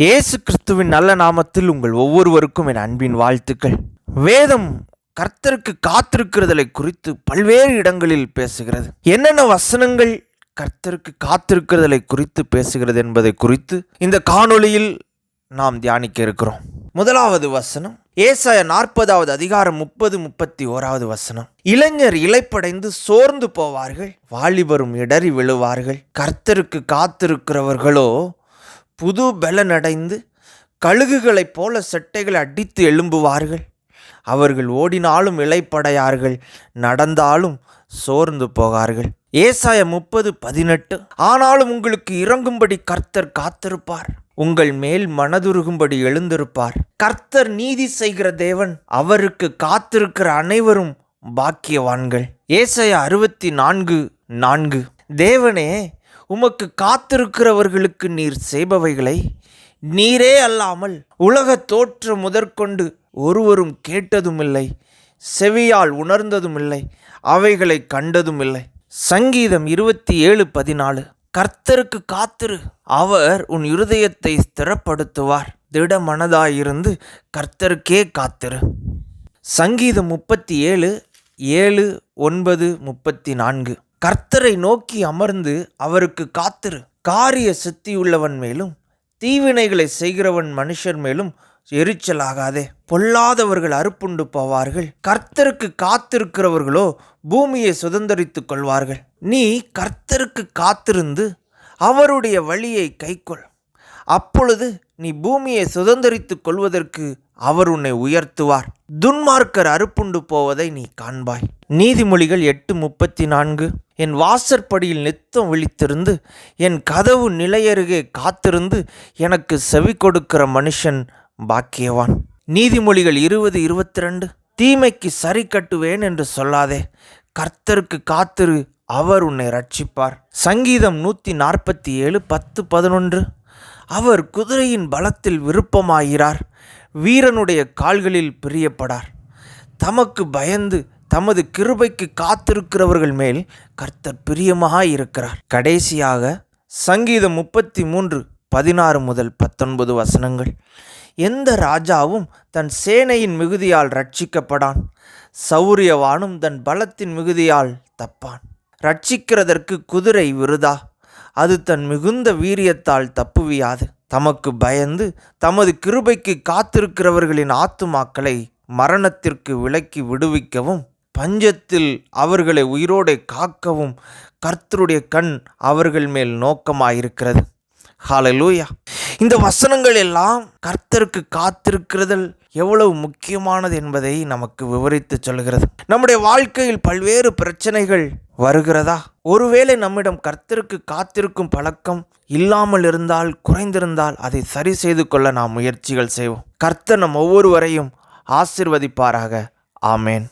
இயேசு கிறிஸ்துவின் நல்ல நாமத்தில் உங்கள் ஒவ்வொருவருக்கும் என் அன்பின் வாழ்த்துக்கள். வேதம் கர்த்தருக்கு காத்திருக்கிறதை குறித்து பல்வேறு இடங்களில் பேசுகிறது. என்னென்ன வசனங்கள் கர்த்தருக்கு காத்திருக்கிறதை குறித்து பேசுகிறது என்பதை குறித்து இந்த காணொளியில் நாம் தியானிக்க இருக்கிறோம். முதலாவது வசனம் ஏசாயா 40வது அதிகாரம் 30-31 வசனம். இளைஞர் இளைப்படைந்து சோர்ந்து போவார்கள், வாலிபரும் இடறி விழுவார்கள். கர்த்தருக்கு காத்திருக்கிறவர்களோ புது பலனடைந்து கழுகுகளைப் போல செட்டைகளை அடித்து எழும்புவார்கள். அவர்கள் ஓடினாலும் இளைப்படையார்கள், நடந்தாலும் சோர்ந்து போகார்கள். ஏசாயா 30:18. ஆனாலும் உங்களுக்கு இறங்கும்படி கர்த்தர் காத்திருப்பார், உங்கள் மேல் மனதுருகும்படி எழுந்திருப்பார். கர்த்தர் நீதி செய்கிற தேவன், அவருக்கு காத்திருக்கிற அனைவரும் பாக்கியவான்கள். ஏசாயா 64:4. தேவனே, உமக்கு காத்திருக்கிறவர்களுக்கு நீர் செய்பவைகளை நீரே அல்லாமல் உலக தோற்றம் முதற்கொண்டு ஒருவரும் கேட்டதுமில்லை, செவியால் உணர்ந்ததுமில்லை, அவைகளை கண்டதுமில்லை. சங்கீதம் 27:14. கர்த்தருக்கு காத்திரு, அவர் உன் இருதயத்தை ஸ்திரப்படுத்துவார். திட மனதாயிருந்து கர்த்தருக்கே காத்திரு. சங்கீதம் 37:7, 9, 34. கர்த்தரை நோக்கி அமர்ந்து அவருக்கு காத்திரு. காரிய சித்தியுள்ளவன் மேலும் தீவினைகளை செய்கிறவன் மனுஷர் மேலும் எரிச்சலாகாதே. பொல்லாதவர்கள் அறுப்புண்டு போவார்கள், கர்த்தருக்கு காத்திருக்கிறவர்களோ பூமியை சுதந்தரித்துக் கொள்வார்கள். நீ கர்த்தருக்கு காத்திருந்து அவருடைய வழியை கைக்கொள், அப்பொழுது நீ பூமியை சுதந்தரித்துக் கொள்வதற்கு அவர் உன்னை உயர்த்துவார். துன்மார்க்கர் அறுப்புண்டு போவதை நீ காண்பாய். நீதிமொழிகள் 8:34. என் வாசற்படியில் நித்தம் விழித்திருந்து என் கதவு நிலையருகே காத்திருந்து எனக்கு செவி கொடுக்கிற மனுஷன் பாக்கியவான். நீதிமொழிகள் 20:22. தீமைக்கு சரி கட்டுவேன் என்று சொல்லாதே, கர்த்தருக்கு காத்திரு, அவர் உன்னை ரட்சிப்பார். சங்கீதம் 147, 10, 11. அவர் குதிரையின் பலத்தில் விருப்பமாகிறார், வீரனுடைய கால்களில் பிரியப்படார். தமக்கு பயந்து தமது கிருபைக்கு காத்திருக்கிறவர்கள் மேல் கர்த்தர் பிரியமாயிருக்கிறார். கடைசியாக சங்கீதம் 33, 16-19 வசனங்கள். எந்த ராஜாவும் தன் சேனையின் மிகுதியால் ரட்சிக்கப்படான், சௌரியவானும் தன் பலத்தின் மிகுதியால் தப்பான். ரட்சிக்கிறதற்கு குதிரை விருதா, அது தன் மிகுந்த வீரியத்தால் தப்புவியாது. தமக்கு பயந்து தமது கிருபைக்கு காத்திருக்கிறவர்களின் ஆத்துமாக்களை மரணத்திற்கு விலக்கி விடுவிக்கவும், பஞ்சத்தில் அவர்களை உயிரோடு காக்கவும் கர்த்தருடைய கண் அவர்கள் மேல் நோக்கமாயிருக்கிறது. ஹல்லேலூயா. இந்த வசனங்கள் எல்லாம் கர்த்தருக்கு காத்திருக்கிறதல் எவ்வளவு முக்கியமானது என்பதை நமக்கு விவரித்து சொல்கிறது. நம்முடைய வாழ்க்கையில் பல்வேறு பிரச்சனைகள் வருகிறதா? ஒருவேளை நம்மிடம் கர்த்தருக்கு காத்திருக்கும் பழக்கம் இல்லாமல் இருந்தால், குறைந்திருந்தால் அதை சரி செய்து கொள்ள நாம் முயற்சிகள் செய்வோம். கர்த்தர் நம் ஒவ்வொருவரையும் ஆசீர்வதிப்பாராக. ஆமேன்.